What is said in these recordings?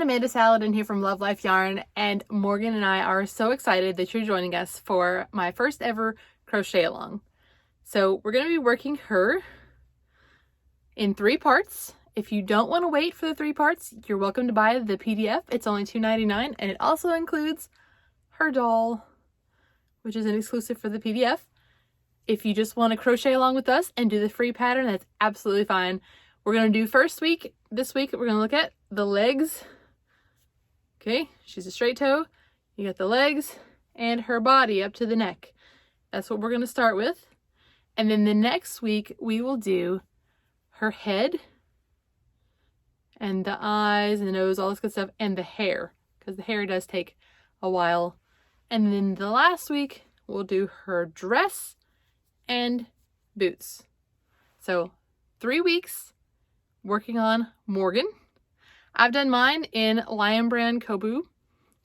Amanda Saladin here from Love Life Yarn, and Morgan and I are so excited that you're joining us for my first ever crochet along. So we're going to be working her in 3 parts. If you don't want to wait for the 3 parts, you're welcome to buy the PDF. It's only $2.99, and it also includes her doll, which is an exclusive for the PDF. If you just want to crochet along with us and do the free pattern, that's absolutely fine. We're going to do this week, we're going to look at the legs. Okay, she's a straight toe. You got the legs and her body up to the neck. That's what we're going to start with. And then the next week, we will do her head and the eyes and the nose, all this good stuff, and the hair, because the hair does take a while. And then the last week, we'll do her dress and boots. So 3 weeks working on Morgan. I've done mine in Lion Brand Kobu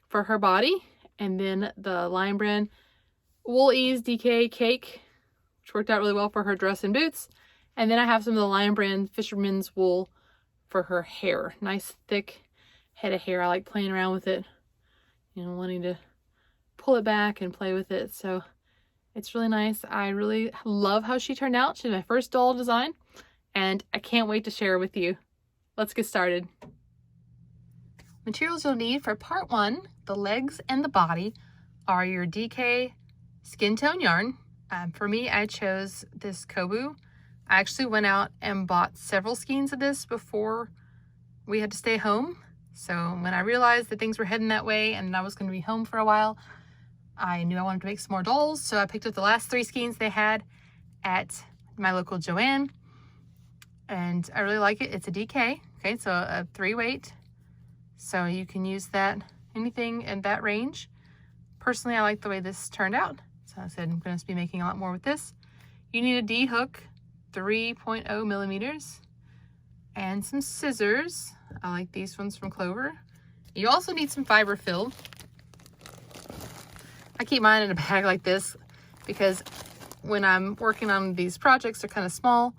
for her body, and then the Lion Brand Wool Ease DK Cake, which worked out really well for her dress and boots. And then I have some of the Lion Brand Fisherman's Wool for her hair. Nice thick head of hair. I like playing around with it, you know, wanting to pull it back and play with it. So it's really nice. I really love how she turned out. She's my first doll design, and I can't wait to share it with you. Let's get started. Materials you'll need for part 1, the legs and the body, are your DK skin tone yarn. For me, I chose this Kobu. I actually went out and bought several skeins of this before we had to stay home. So when I realized that things were heading that way and I was going to be home for a while, I knew I wanted to make some more dolls. So I picked up the last 3 skeins they had at my local Joann. And I really like it. It's a DK. Okay, so a 3 weight. So you can use that, anything in that range. Personally, I like the way this turned out. So I said I'm going to be making a lot more with this. You need a D hook, 3.0 millimeters, and some scissors. I like these ones from Clover. You also need some fiber fill. I keep mine in a bag like this because when I'm working on these projects, they're kind of small.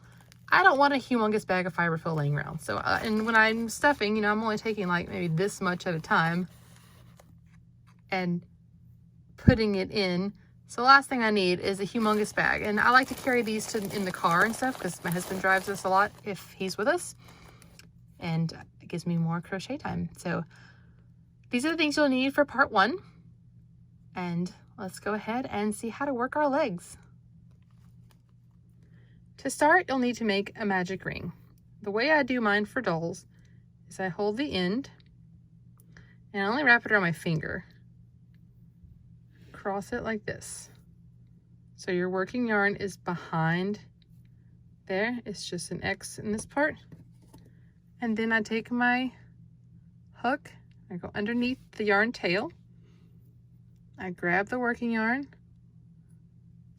I don't want a humongous bag of fiber fill laying around. So, and when I'm stuffing, you know, I'm only taking like maybe this much at a time and putting it in. So the last thing I need is a humongous bag. And I like to carry these in the car and stuff because my husband drives us a lot if he's with us. And it gives me more crochet time. So these are the things you'll need for part 1. And let's go ahead and see how to work our legs. To start, you'll need to make a magic ring. The way I do mine for dolls is I hold the end and I only wrap it around my finger. Cross it like this. So your working yarn is behind there. It's just an X in this part. And then I take my hook, I go underneath the yarn tail. I grab the working yarn,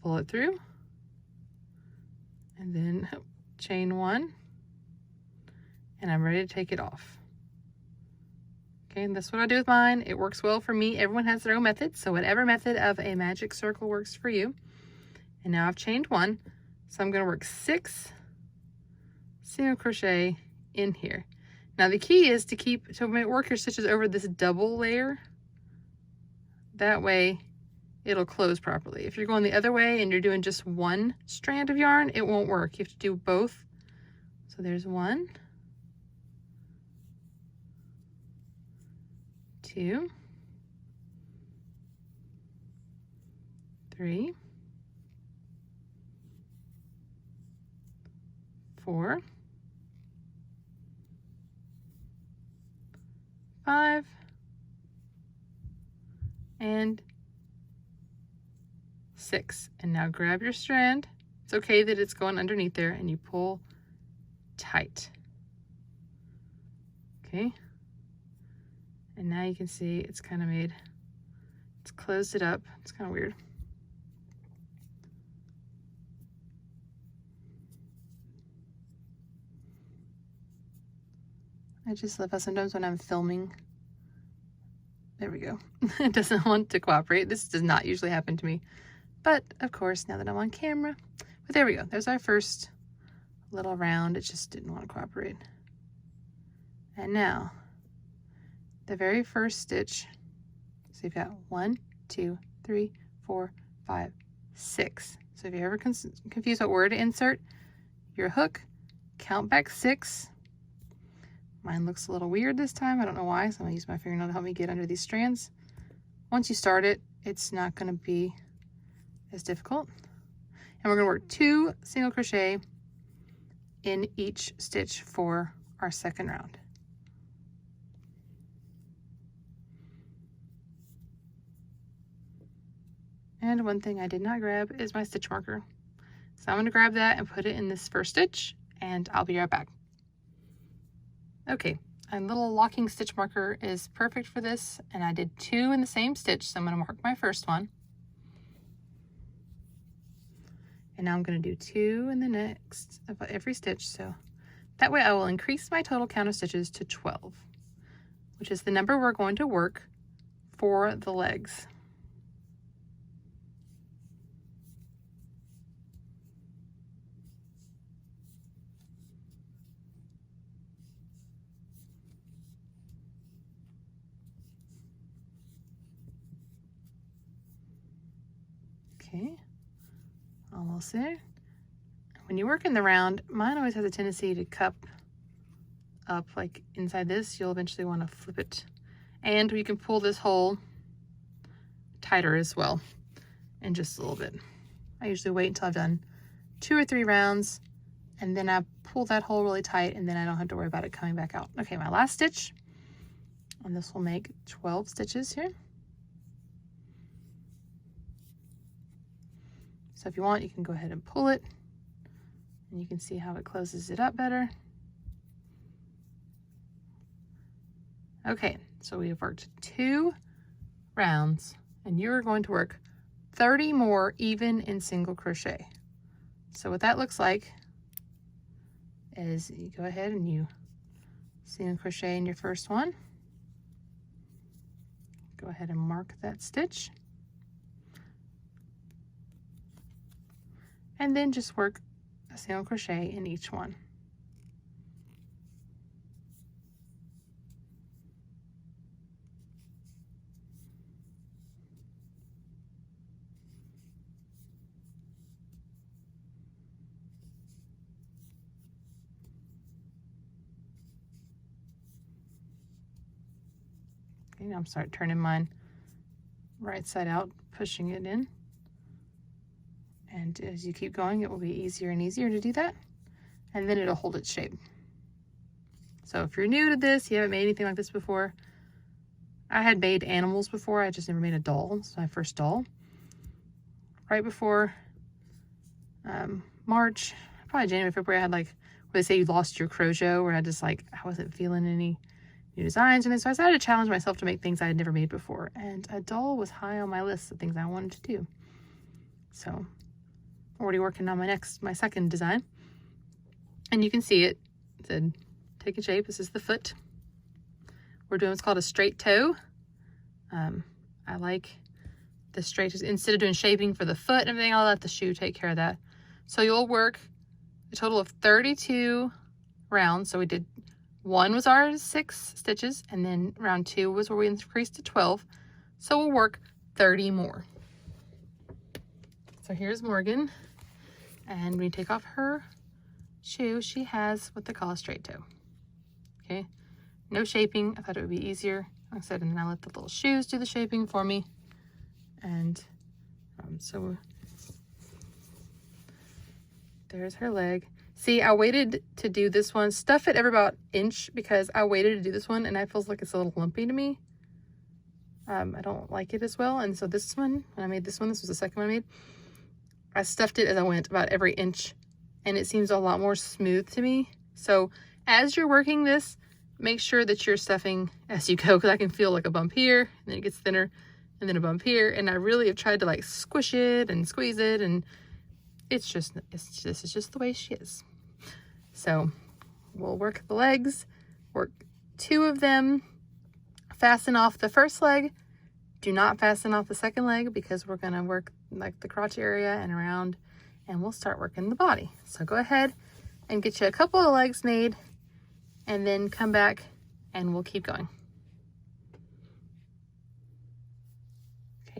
pull it through, and then chain 1, and I'm ready to take it off. Okay, and that's what I do with mine. It works well for me. Everyone has their own method, so whatever method of a magic circle works for you. And now I've chained 1, so I'm going to work 6 single crochet in here. Now the key is to work your stitches over this double layer. That way it'll close properly. If you're going the other way and you're doing just 1 strand of yarn, it won't work. You have to do both. So there's 1, 2, 3, 4, 5, and 6. And now grab your strand. It's okay that it's going underneath there, and you pull tight. Okay. And now you can see it's kind of it's closed it up. It's kind of weird. I just love how sometimes when I'm filming, there we go. It doesn't want to cooperate. This does not usually happen to me. But of course, now that I'm on camera, but there we go. There's our first little round. It just didn't want to cooperate. And now the very first stitch. So you've got 1, 2, 3, 4, 5, 6. So if you ever confuse what word to insert your hook, count back 6. Mine looks a little weird this time. I don't know why, so I'm gonna use my fingernail to help me get under these strands. Once you start it, it's not gonna be as difficult. And we're gonna work 2 single crochet in each stitch for our second round. And one thing I did not grab is my stitch marker. So I'm gonna grab that and put it in this first stitch, and I'll be right back. Okay, a little locking stitch marker is perfect for this, and I did 2 in the same stitch, so I'm gonna mark my first one. And now I'm gonna do 2 in the next of every stitch, so that way I will increase my total count of stitches to 12, which is the number we're going to work for the legs. Okay, almost there. When you work in the round, mine always has a tendency to cup up like inside this. You'll eventually want to flip it. And we can pull this hole tighter as well in just a little bit. I usually wait until I've done 2 or 3 rounds, and then I pull that hole really tight, and then I don't have to worry about it coming back out. Okay, my last stitch, and this will make 12 stitches here. So if you want, you can go ahead and pull it, and you can see how it closes it up better. Okay, so we have worked 2 rounds, and you're going to work 30 more even in single crochet. So what that looks like is you go ahead and you single crochet in your first one. Go ahead and mark that stitch. And then just work a single crochet in each one. Okay, now I'm start turning mine right side out, pushing it in. And as you keep going, it will be easier and easier to do that. And then it'll hold its shape. So if you're new to this, you haven't made anything like this before. I had made animals before, I just never made a doll. This is my first doll. Right before March, probably January, February, I had like, where they say you lost your crochet, where I just like, I wasn't feeling any new designs. And so I decided to challenge myself to make things I had never made before. And a doll was high on my list of things I wanted to do. So already working on my second design, and you can see it said take a shape. This is the foot. We're doing what's called a straight toe. I like the straight, instead of doing shaping for the foot and everything, I'll let the shoe take care of that. So you'll work a total of 32 rounds. So we did, 1 was our 6 stitches, and then round 2 was where we increased to 12. So we'll work 30 more. So here's Morgan. And when we take off her shoe, she has what they call a straight toe. Okay, no shaping. I thought it would be easier. Like I said, and then I let the little shoes do the shaping for me. And so there's her leg. See, I waited to do this one. Stuff it every about inch because I waited to do this one, and it feels like it's a little lumpy to me. I don't like it as well. And so this one, when I made this one, this was the second one I made, I stuffed it as I went about every inch, and it seems a lot more smooth to me. So as you're working this, make sure that you're stuffing as you go, because I can feel like a bump here, and then it gets thinner, and then a bump here, and I really have tried to like squish it and squeeze it, and this is just the way she is. So we'll work the legs, work 2 of them, fasten off the first leg. Do not fasten off the second leg because we're gonna work like the crotch area and around, and we'll start working the body. So go ahead and get you a couple of legs made, and then come back and we'll keep going.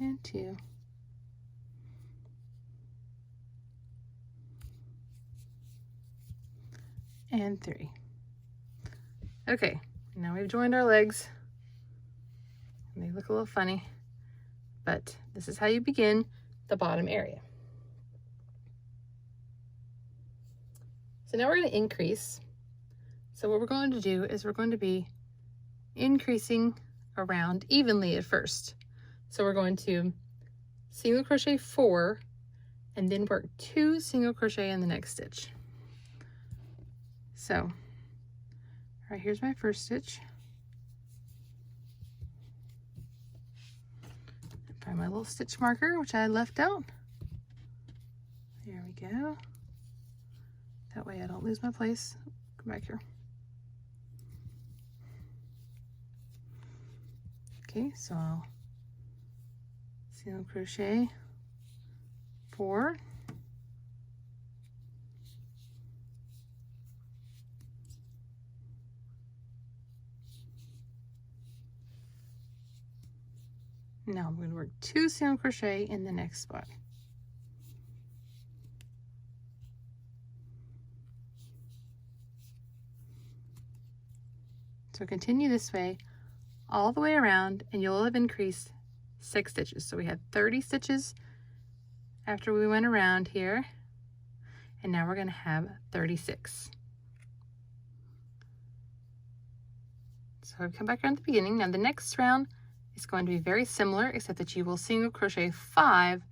and 2. And 3. Okay, now we've joined our legs. They look a little funny, but this is how you begin the bottom area. So now we're going to increase. So what we're going to do is we're going to be increasing around evenly at first. So we're going to single crochet 4 and then work 2 single crochet in the next stitch. So, all right, here's my first stitch. Find my little stitch marker, which I left out. There we go. That way I don't lose my place. Come back here. Okay, so I'll single crochet 4. Now I'm going to work 2 single crochet in the next spot. So continue this way all the way around and you'll have increased 6 stitches. So we had 30 stitches after we went around here, and now we're going to have 36. So I've come back around the beginning. Now the next round is going to be very similar, except that you will single crochet 5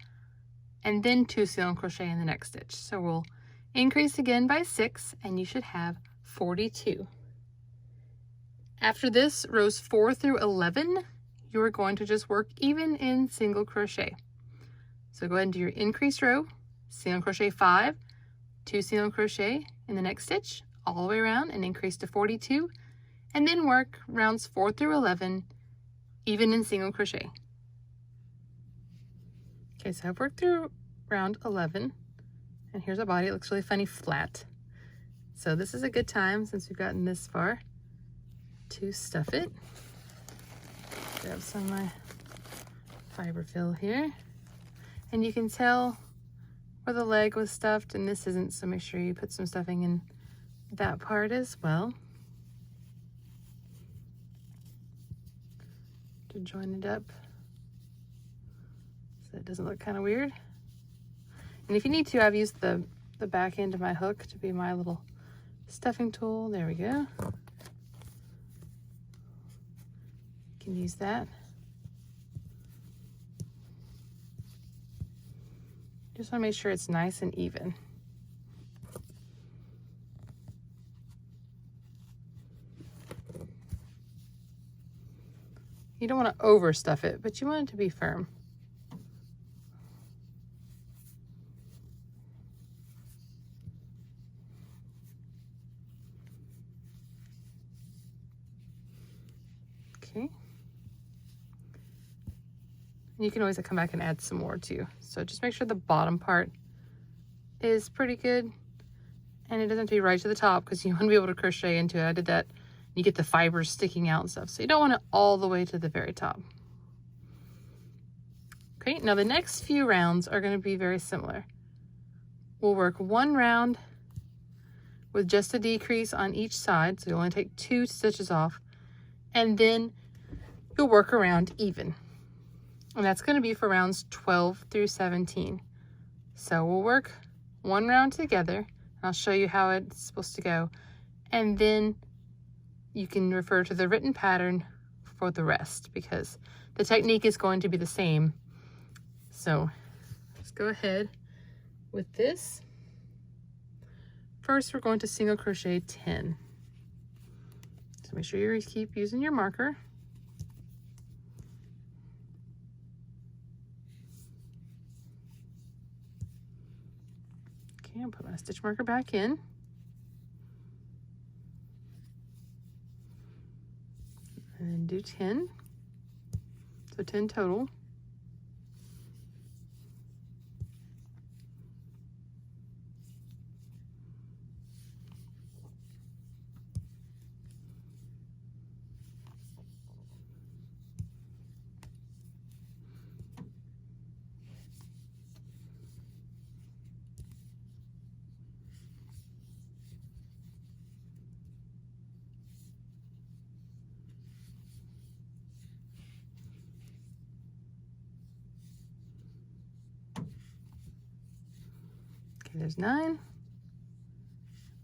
and then 2 single crochet in the next stitch. So we'll increase again by 6 and you should have 42. After this, rows 4 through 11, you are going to just work even in single crochet. So go ahead and do your increased row, single crochet 5, 2 single crochet in the next stitch, all the way around and increase to 42, and then work rounds 4 through 11, even in single crochet. Okay, so I've worked through round 11, and here's our body. It looks really funny flat. So this is a good time, since we've gotten this far, to stuff it. Grab some of my fiber fill here. And you can tell where the leg was stuffed and this isn't, so make sure you put some stuffing in that part as well to join it up so it doesn't look kind of weird. And if you need to, I've used the back end of my hook to be my little stuffing tool. There we go. You can use that. Just want to make sure it's nice and even. You don't want to overstuff it, but you want it to be firm. Okay. You can always come back and add some more too. So just make sure the bottom part is pretty good and it doesn't have to be right to the top because you want to be able to crochet into it. I did that. You get the fibers sticking out and stuff. So you don't want it all the way to the very top. Okay, now the next few rounds are going to be very similar. We'll work 1 round with just a decrease on each side. So you only take 2 stitches off and then you'll work around even. And that's going to be for rounds 12 through 17. So we'll work 1 round together. And I'll show you how it's supposed to go. And then you can refer to the written pattern for the rest because the technique is going to be the same. So let's go ahead with this. First, we're going to single crochet 10. So make sure you keep using your marker. I'll put my stitch marker back in. And then do 10. So 10 total. there's 9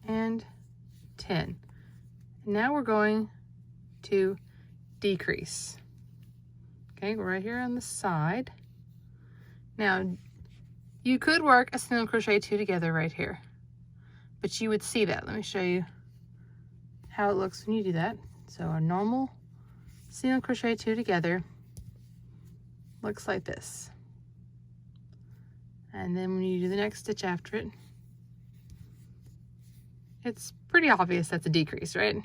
and 10. And now we're going to decrease. Okay, we're right here on the side. Now, you could work a single crochet 2 together right here, but you would see that. Let me show you how it looks when you do that. So a normal single crochet 2 together looks like this. And then when you do the next stitch after it, it's pretty obvious that's a decrease, right?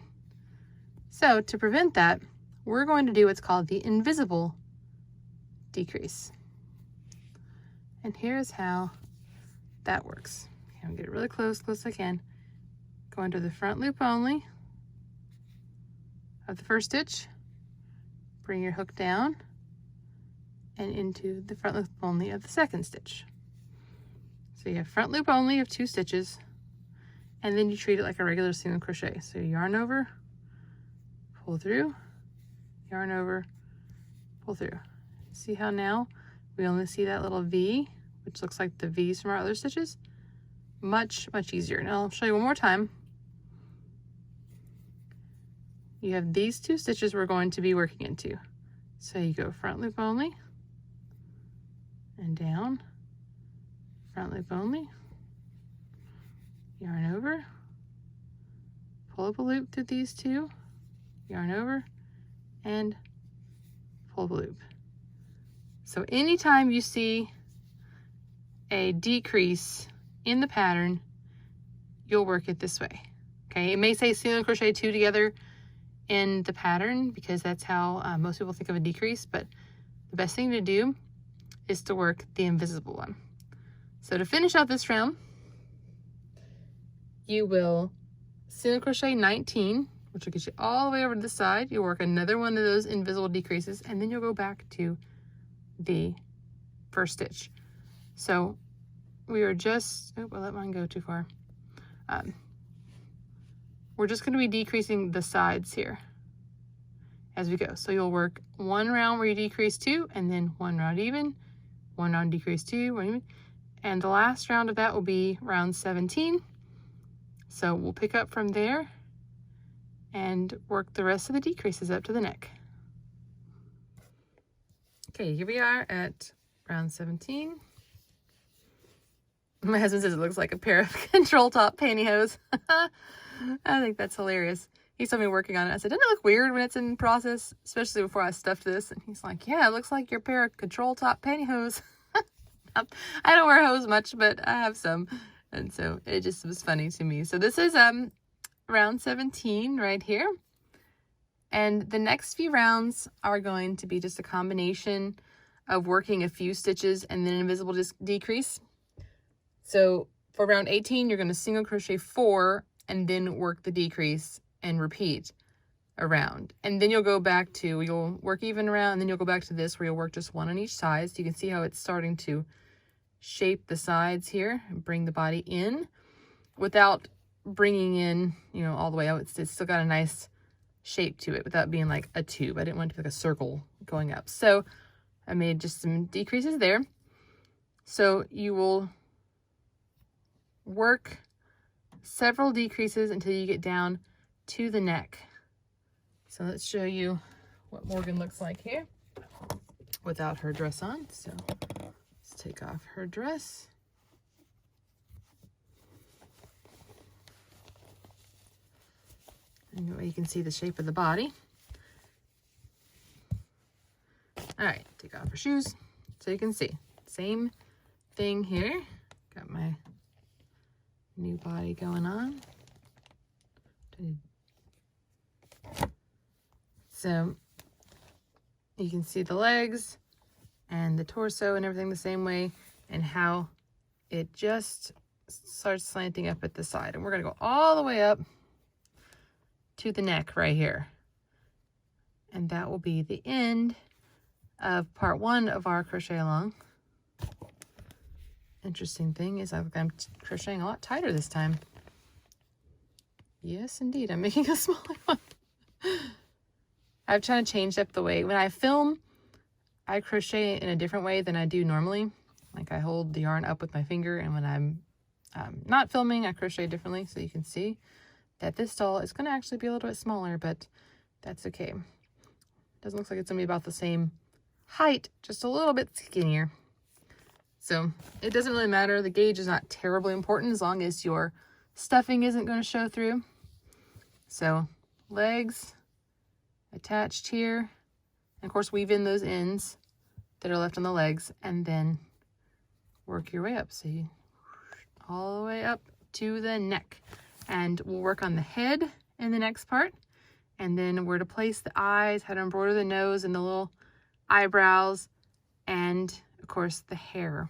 So to prevent that, we're going to do what's called the invisible decrease. And here's how that works. Okay, I'm gonna get really close as I can. Go into the front loop only of the first stitch, bring your hook down and into the front loop only of the second stitch. So you have front loop only of 2 stitches, and then you treat it like a regular single crochet. So yarn over, pull through, yarn over, pull through. See how now we only see that little V, which looks like the V's from our other stitches? Much, much easier. Now I'll show you one more time. You have these 2 stitches we're going to be working into. So you go front loop only and down, front loop only, yarn over, pull up a loop through these 2, yarn over, and pull up a loop. So anytime you see a decrease in the pattern, you'll work it this way. Okay, it may say single crochet 2 together in the pattern because that's how most people think of a decrease, but the best thing to do is to work the invisible one. So to finish out this round, you will single crochet 19, which will get you all the way over to the side. You'll work another one of those invisible decreases, and then you'll go back to the first stitch. So we are just, oh, I let mine go too far. We're just going to be decreasing the sides here as we go. So you'll work 1 round where you decrease 2, and then 1 round even, 1 round decrease 2, 1 even, and the last round of that will be round 17. So we'll pick up from there and work the rest of the decreases up to the neck. Okay, here we are at round 17. My husband says it looks like a pair of control top pantyhose. I think that's hilarious. He saw me working on it. I said, doesn't it look weird when it's in process, especially before I stuffed this? And he's like, yeah, it looks like your pair of control top pantyhose. I don't wear hose much, but I have some. And so it just was funny to me. So this is round 17 right here. And the next few rounds are going to be just a combination of working a few stitches and then an invisible decrease. So for round 18, you're going to single crochet 4 and then work the decrease and repeat around. And then you'll go back to, you'll work even around, and then you'll go back to this where you'll work just 1 on each side. So you can see how it's starting to shape the sides here and bring the body in without bringing in, you know, all the way out. It's still got a nice shape to it without being like a tube. I didn't want it to be like a circle going up. So I made just some decreases there. So you will work several decreases until you get down to the neck. So let's show you what Morgan looks like here without her dress on. So let's take off her dress. And you can see the shape of the body. All right, take off her shoes so you can see. Same thing here. Got my new body going on. So you can see the legs and the torso and everything the same way, and how it just starts slanting up at the side. And we're going to go all the way up to the neck right here. And that will be the end of part 1 of our crochet along. Interesting thing is I'm crocheting a lot tighter this time. Yes, indeed. I'm making a smaller one. I've tried to change up the way. When I film, I crochet in a different way than I do normally. Like I hold the yarn up with my finger, and when I'm not filming, I crochet differently, so you can see that this doll is going to actually be a little bit smaller, but that's okay. Doesn't look like it's going to be about the same height, just a little bit skinnier. So it doesn't really matter. The gauge is not terribly important as long as your stuffing isn't going to show through. So legs attached here. And of course, weave in those ends that are left on the legs and then work your way up. So you all the way up to the neck. And we'll work on the head in the next part. And then where to place the eyes, how to embroider the nose and the little eyebrows, and of course the hair.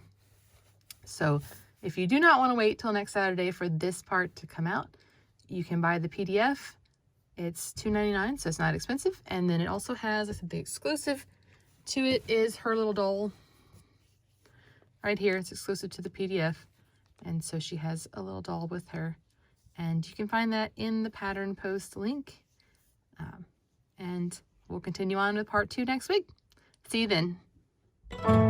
So if you do not want to wait till next Saturday for this part to come out, you can buy the PDF. It's $2.99, so it's not expensive. And then it also has, I think the exclusive to it is her little doll. Right here, it's exclusive to the PDF. And so she has a little doll with her. And you can find that in the pattern post link. And we'll continue on with part 2 next week. See you then.